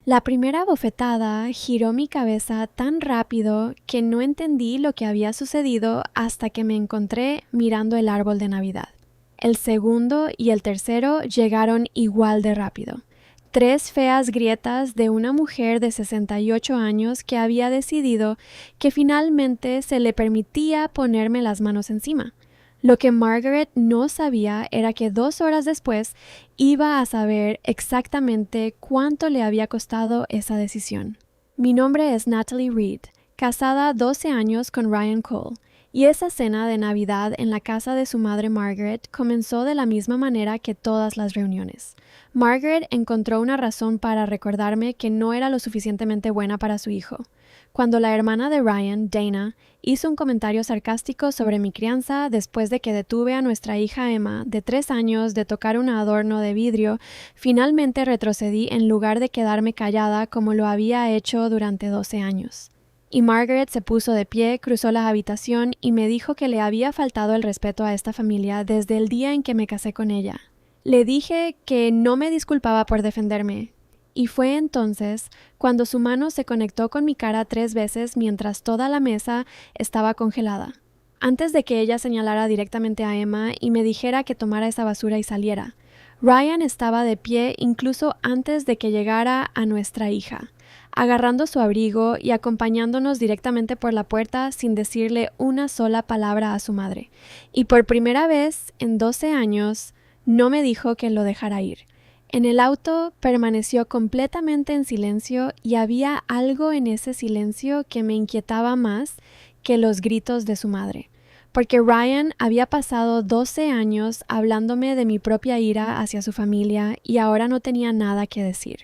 La primera bofetada giró mi cabeza tan rápido que no entendí lo que había sucedido hasta que me encontré mirando el árbol de Navidad. El segundo y el tercero llegaron igual de rápido. 3 feas grietas de una mujer de 68 años que había decidido que finalmente se le permitía ponerme las manos encima. Lo que Margaret no sabía era que 2 horas después iba a saber exactamente cuánto le había costado esa decisión. Mi nombre es Natalie Reed, casada 12 años con Ryan Cole, y esa cena de Navidad en la casa de su madre Margaret comenzó de la misma manera que todas las reuniones. Margaret encontró una razón para recordarme que no era lo suficientemente buena para su hijo. Cuando la hermana de Ryan, Dana, hizo un comentario sarcástico sobre mi crianza después de que detuve a nuestra hija Emma, de 3 años, de tocar un adorno de vidrio, finalmente retrocedí en lugar de quedarme callada como lo había hecho durante 12 años. Y Margaret se puso de pie, cruzó la habitación y me dijo que le había faltado el respeto a esta familia desde el día en que me casé con ella. Le dije que no me disculpaba por defenderme. Y fue entonces cuando su mano se conectó con mi cara 3 veces mientras toda la mesa estaba congelada. Antes de que ella señalara directamente a Emma y me dijera que tomara esa basura y saliera, Ryan estaba de pie incluso antes de que llegara a nuestra hija, agarrando su abrigo y acompañándonos directamente por la puerta sin decirle una sola palabra a su madre. Y por primera vez en 12 años no me dijo que lo dejara ir. En el auto permaneció completamente en silencio y había algo en ese silencio que me inquietaba más que los gritos de su madre, porque Ryan había pasado 12 años hablándome de mi propia ira hacia su familia y ahora no tenía nada que decir.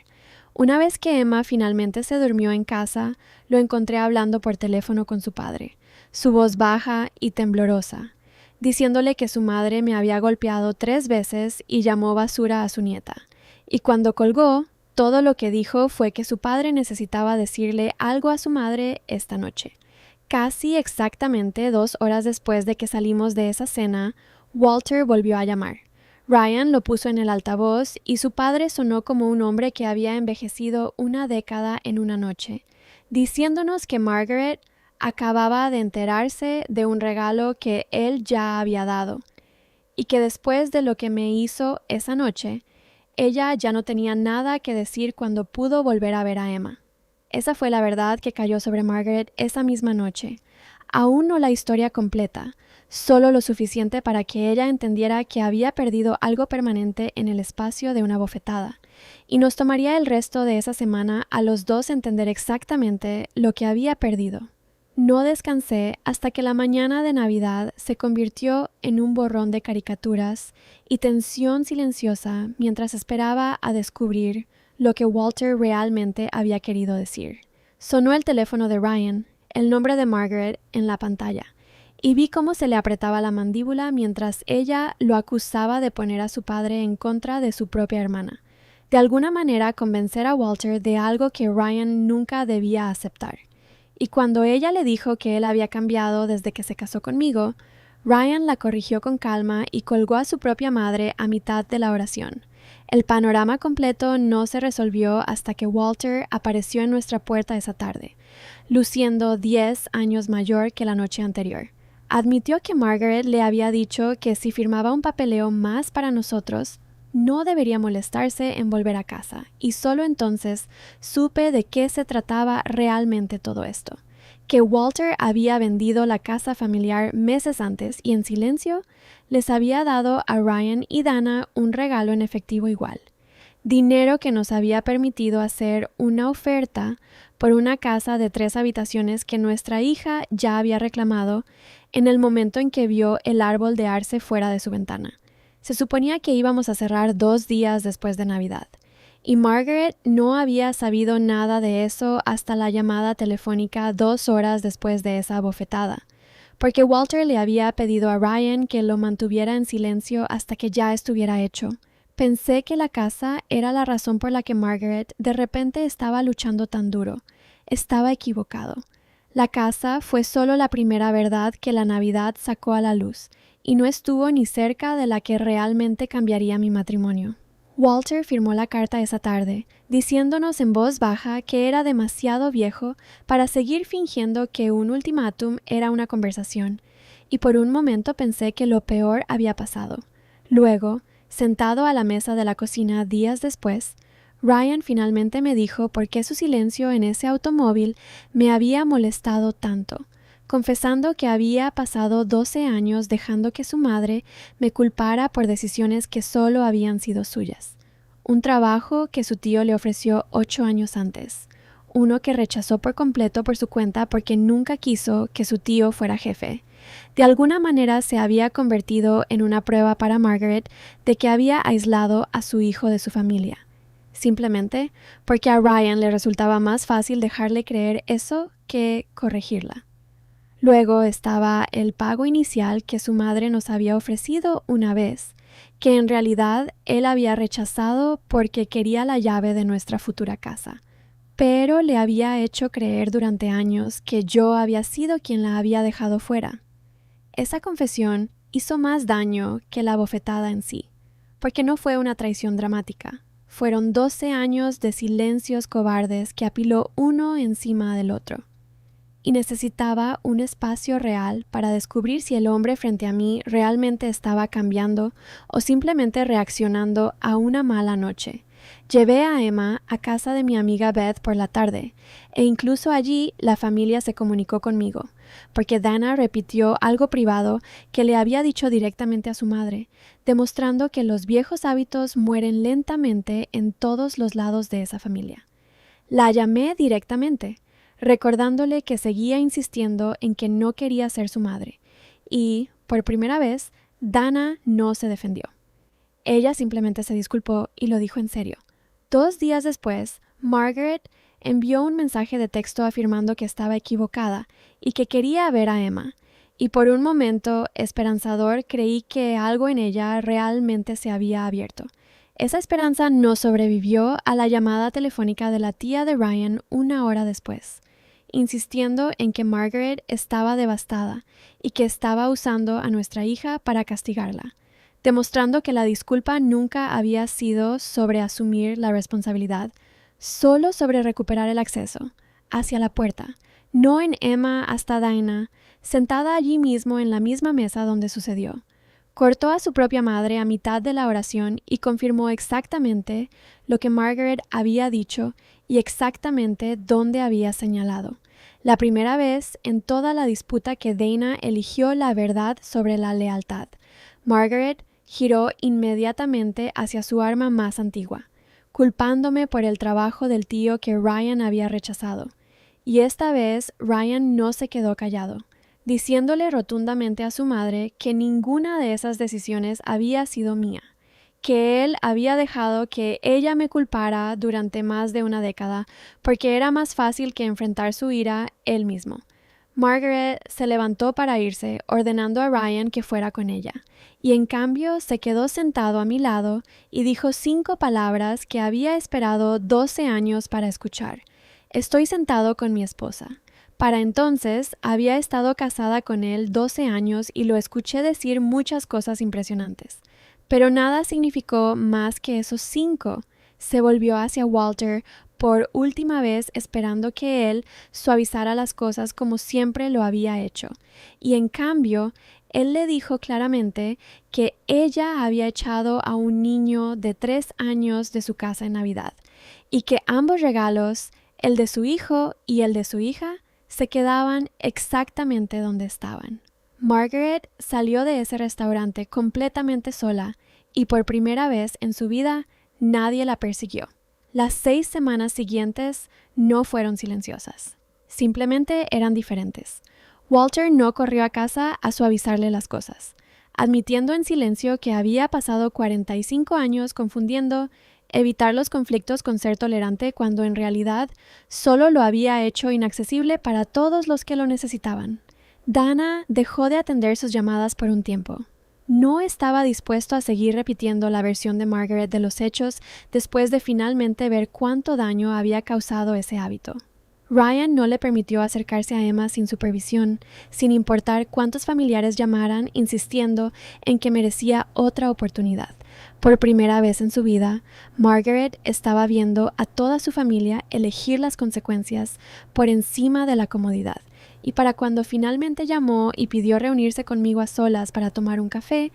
Una vez que Emma finalmente se durmió en casa, lo encontré hablando por teléfono con su padre, su voz baja y temblorosa, diciéndole que su madre me había golpeado 3 veces y llamó basura a su nieta. Y cuando colgó, todo lo que dijo fue que su padre necesitaba decirle algo a su madre esta noche. Casi exactamente 2 horas después de que salimos de esa cena, Walter volvió a llamar. Ryan lo puso en el altavoz y su padre sonó como un hombre que había envejecido 1 década en una noche, diciéndonos que Margaret acababa de enterarse de un regalo que él ya había dado, y que después de lo que me hizo esa noche, ella ya no tenía nada que decir cuando pudo volver a ver a Emma. Esa fue la verdad que cayó sobre Margaret esa misma noche. Aún no la historia completa, solo lo suficiente para que ella entendiera que había perdido algo permanente en el espacio de una bofetada, y nos tomaría el resto de esa semana a los dos entender exactamente lo que había perdido. No descansé hasta que la mañana de Navidad se convirtió en un borrón de caricaturas y tensión silenciosa mientras esperaba a descubrir lo que Walter realmente había querido decir. Sonó el teléfono de Ryan, el nombre de Margaret en la pantalla, y vi cómo se le apretaba la mandíbula mientras ella lo acusaba de poner a su padre en contra de su propia hermana. De alguna manera convencer a Walter de algo que Ryan nunca debía aceptar. Y cuando ella le dijo que él había cambiado desde que se casó conmigo, Ryan la corrigió con calma y colgó a su propia madre a mitad de la oración. El panorama completo no se resolvió hasta que Walter apareció en nuestra puerta esa tarde, luciendo 10 años mayor que la noche anterior. Admitió que Margaret le había dicho que si firmaba un papeleo más para nosotros, no debería molestarse en volver a casa, y solo entonces supe de qué se trataba realmente todo esto. Que Walter había vendido la casa familiar meses antes y en silencio les había dado a Ryan y Dana un regalo en efectivo igual. Dinero que nos había permitido hacer una oferta por una casa de 3 habitaciones que nuestra hija ya había reclamado en el momento en que vio el árbol de arce fuera de su ventana. Se suponía que íbamos a cerrar 2 días después de Navidad, y Margaret no había sabido nada de eso hasta la llamada telefónica 2 horas después de esa bofetada, porque Walter le había pedido a Ryan que lo mantuviera en silencio hasta que ya estuviera hecho. Pensé que la casa era la razón por la que Margaret de repente estaba luchando tan duro. Estaba equivocado. La casa fue solo la primera verdad que la Navidad sacó a la luz, y no estuvo ni cerca de la que realmente cambiaría mi matrimonio. Walter firmó la carta esa tarde, diciéndonos en voz baja que era demasiado viejo para seguir fingiendo que un ultimátum era una conversación, y por un momento pensé que lo peor había pasado. Luego, sentado a la mesa de la cocina días después, Ryan finalmente me dijo por qué su silencio en ese automóvil me había molestado tanto, confesando que había pasado 12 años dejando que su madre me culpara por decisiones que solo habían sido suyas. Un trabajo que su tío le ofreció 8 años antes, uno que rechazó por completo por su cuenta porque nunca quiso que su tío fuera jefe. De alguna manera se había convertido en una prueba para Margaret de que había aislado a su hijo de su familia, simplemente porque a Ryan le resultaba más fácil dejarle creer eso que corregirla. Luego estaba el pago inicial que su madre nos había ofrecido una vez, que en realidad él había rechazado porque quería la llave de nuestra futura casa, pero le había hecho creer durante años que yo había sido quien la había dejado fuera. Esa confesión hizo más daño que la bofetada en sí, porque no fue una traición dramática. Fueron 12 años de silencios cobardes que apiló uno encima del otro. Y necesitaba un espacio real para descubrir si el hombre frente a mí realmente estaba cambiando o simplemente reaccionando a una mala noche. Llevé a Emma a casa de mi amiga Beth por la tarde, e incluso allí la familia se comunicó conmigo, porque Dana repitió algo privado que le había dicho directamente a su madre, demostrando que los viejos hábitos mueren lentamente en todos los lados de esa familia. La llamé directamente, recordándole que seguía insistiendo en que no quería ser su madre, y, por primera vez, Dana no se defendió. Ella simplemente se disculpó y lo dijo en serio. 2 días después, Margaret envió un mensaje de texto afirmando que estaba equivocada y que quería ver a Emma, y por un momento esperanzador creí que algo en ella realmente se había abierto. Esa esperanza no sobrevivió a la llamada telefónica de la tía de Ryan 1 hora después, insistiendo en que Margaret estaba devastada y que estaba usando a nuestra hija para castigarla, demostrando que la disculpa nunca había sido sobre asumir la responsabilidad, solo sobre recuperar el acceso hacia la puerta, no en Emma hasta Dinah, sentada allí mismo en la misma mesa donde sucedió. Cortó a su propia madre a mitad de la oración y confirmó exactamente lo que Margaret había dicho y exactamente dónde había señalado. La primera vez en toda la disputa que Dana eligió la verdad sobre la lealtad. Margaret giró inmediatamente hacia su arma más antigua, culpándome por el trabajo del tío que Ryan había rechazado. Y esta vez Ryan no se quedó callado, diciéndole rotundamente a su madre que ninguna de esas decisiones había sido mía, que él había dejado que ella me culpara durante más de una década, porque era más fácil que enfrentar su ira él mismo. Margaret se levantó para irse, ordenando a Ryan que fuera con ella, y en cambio se quedó sentado a mi lado y dijo 5 palabras que había esperado 12 años para escuchar. Estoy sentado con mi esposa. Para entonces había estado casada con él 12 años y lo escuché decir muchas cosas impresionantes. Pero nada significó más que esos 5. Se volvió hacia Walter por última vez esperando que él suavizara las cosas como siempre lo había hecho. Y en cambio, él le dijo claramente que ella había echado a un niño de 3 años de su casa en Navidad, y que ambos regalos, el de su hijo y el de su hija, se quedaban exactamente donde estaban. Margaret salió de ese restaurante completamente sola y por primera vez en su vida nadie la persiguió. Las 6 semanas siguientes no fueron silenciosas. Simplemente eran diferentes. Walter no corrió a casa a suavizarle las cosas, admitiendo en silencio que había pasado 45 años confundiendo evitar los conflictos con ser tolerante cuando en realidad solo lo había hecho inaccesible para todos los que lo necesitaban. Dana dejó de atender sus llamadas por un tiempo. No estaba dispuesto a seguir repitiendo la versión de Margaret de los hechos después de finalmente ver cuánto daño había causado ese hábito. Ryan no le permitió acercarse a Emma sin supervisión, sin importar cuántos familiares llamaran insistiendo en que merecía otra oportunidad. Por primera vez en su vida, Margaret estaba viendo a toda su familia elegir las consecuencias por encima de la comodidad, y para cuando finalmente llamó y pidió reunirse conmigo a solas para tomar un café,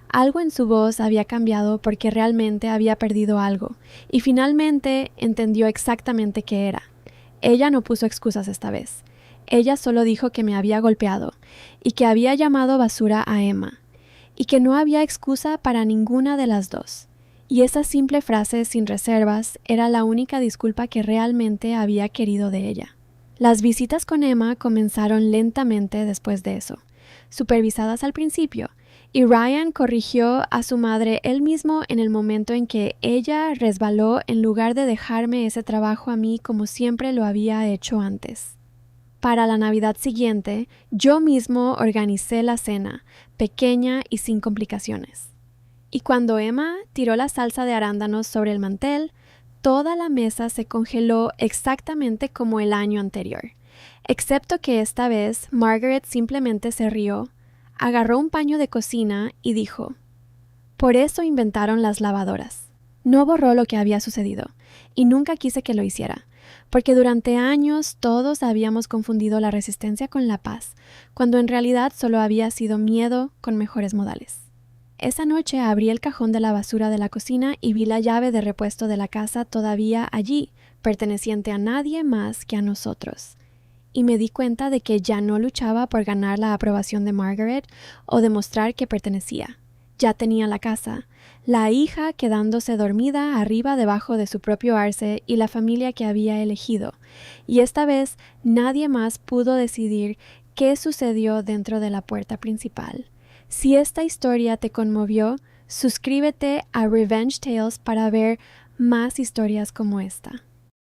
algo en su voz había cambiado porque realmente había perdido algo, y finalmente entendió exactamente qué era. Ella no puso excusas esta vez. Ella solo dijo que me había golpeado y que había llamado basura a Emma y que no había excusa para ninguna de las dos. Y esa simple frase sin reservas era la única disculpa que realmente había querido de ella. Las visitas con Emma comenzaron lentamente después de eso, supervisadas al principio, y Ryan corrigió a su madre él mismo en el momento en que ella resbaló en lugar de dejarme ese trabajo a mí como siempre lo había hecho antes. Para la Navidad siguiente, yo mismo organicé la cena, pequeña y sin complicaciones. Y cuando Emma tiró la salsa de arándanos sobre el mantel, toda la mesa se congeló exactamente como el año anterior, excepto que esta vez Margaret simplemente se rió, agarró un paño de cocina y dijo: «Por eso inventaron las lavadoras». No borró lo que había sucedido, y nunca quise que lo hiciera, porque durante años todos habíamos confundido la resistencia con la paz, cuando en realidad solo había sido miedo con mejores modales. Esa noche abrí el cajón de la basura de la cocina y vi la llave de repuesto de la casa todavía allí, perteneciente a nadie más que a nosotros. Y me di cuenta de que ya no luchaba por ganar la aprobación de Margaret o demostrar que pertenecía. Ya tenía la casa, la hija quedándose dormida arriba debajo de su propio arce y la familia que había elegido. Y esta vez nadie más pudo decidir qué sucedió dentro de la puerta principal. Si esta historia te conmovió, suscríbete a Revenge Tales para ver más historias como esta.